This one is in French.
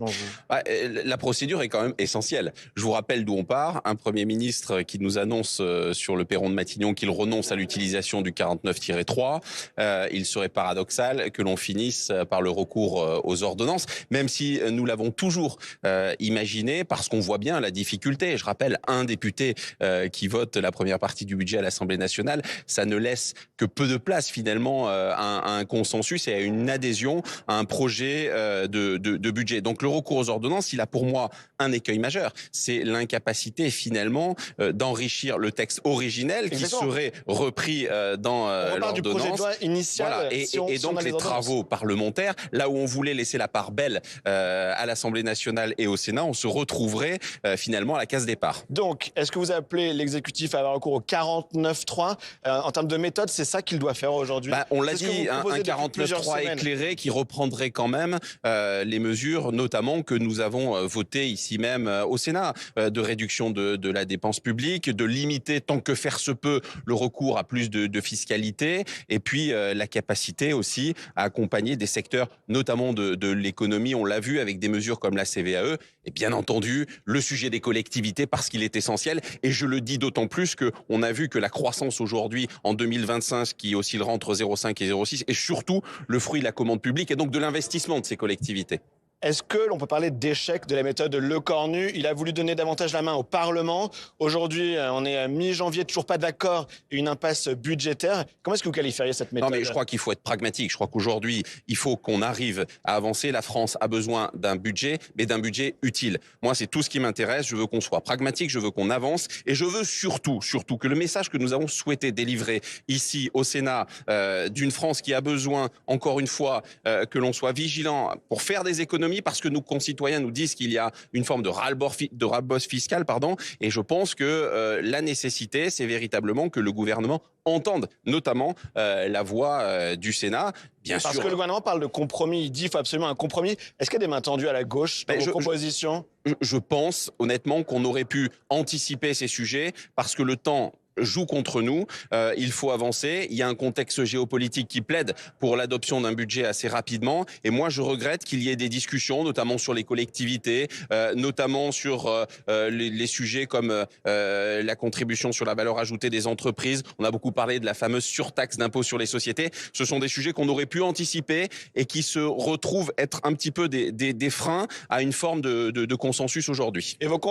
selon vous? La procédure est quand même essentielle. Je vous rappelle d'où on part. Un Premier ministre qui nous annonce sur le perron de Matignon qu'il renonce à l'utilisation du 49-3. Il serait paradoxal que l'on finisse par le recours aux ordonnances, même si nous l'avons toujours imaginé, parce qu'on voit bien la difficulté. Je rappelle, un député qui vote la première partie du budget à l'Assemblée nationale, ça ne laisse que peu de place finalement à un consensus et à une adhésion à un projet de budget. Donc le recours aux ordonnances, il a pour moi un écueil majeur. C'est l'incapacité finalement d'enrichir le texte originel Exactement. qui serait repris dans On repart du projet de l'ordonnance. loi initial. Voilà. Si on Et si on donc a les ordonnances. travaux parlementaires, là où on voulait laisser la part belle à l'Assemblée nationale et au Sénat, on se retrouverait finalement à la case départ. Donc, est-ce que vous appelez l'exécutif à avoir recours au 49.3 en termes de méthode, c'est ça qu'il doit faire aujourd'hui? On l'a C'est ce que dit, vous un proposez depuis plusieurs 49.3 semaines. éclairé qui reprendrait quand même les mesures, notamment que nous avons votées ici même au Sénat, de réduction de la dépense publique, de limiter tant que faire se peut le recours à plus de fiscalité, et puis la capacité aussi à accompagner des secteurs, notamment de l'économie, on l'a vu avec des mesures comme la CVAE, et bien entendu le sujet des collectivités parce qu'il est essentiel, et je le dis d'autant plus qu'on a vu que la croissance aujourd'hui en 2025 qui oscillera entre 0,5 et 0,6 est surtout le fruit de la commande publique et donc de l'investissement de ces collectivités. Est-ce que l'on peut parler d'échec de la méthode Lecornu? Il a voulu donner davantage la main au Parlement. Aujourd'hui, on est à mi-janvier, toujours pas d'accord, et une impasse budgétaire. Comment est-ce que vous qualifieriez cette méthode? Non, mais je crois qu'il faut être pragmatique. Je crois qu'aujourd'hui, il faut qu'on arrive à avancer. La France a besoin d'un budget, mais d'un budget utile. Moi, c'est tout ce qui m'intéresse. Je veux qu'on soit pragmatique, je veux qu'on avance, et je veux surtout que le message que nous avons souhaité délivrer ici au Sénat, d'une France qui a besoin, encore une fois, que l'on soit vigilant pour faire des économies, parce que nos concitoyens nous disent qu'il y a une forme de ras-le-bol fiscal, et je pense que la nécessité, c'est véritablement que le gouvernement entende notamment la voix du Sénat. Bien Parce sûr. que le gouvernement parle de compromis, il dit qu'il faut absolument un compromis. Est-ce qu'il y a des mains tendues à la gauche dans vos propositions? Je pense honnêtement qu'on aurait pu anticiper ces sujets parce que le temps joue contre nous, il faut avancer, il y a un contexte géopolitique qui plaide pour l'adoption d'un budget assez rapidement, et moi je regrette qu'il y ait des discussions, notamment sur les collectivités, notamment sur les sujets comme la contribution sur la valeur ajoutée des entreprises. On a beaucoup parlé de la fameuse surtaxe d'impôt sur les sociétés. Ce sont des sujets qu'on aurait pu anticiper et qui se retrouvent être un petit peu des freins à une forme de consensus aujourd'hui. Évoquons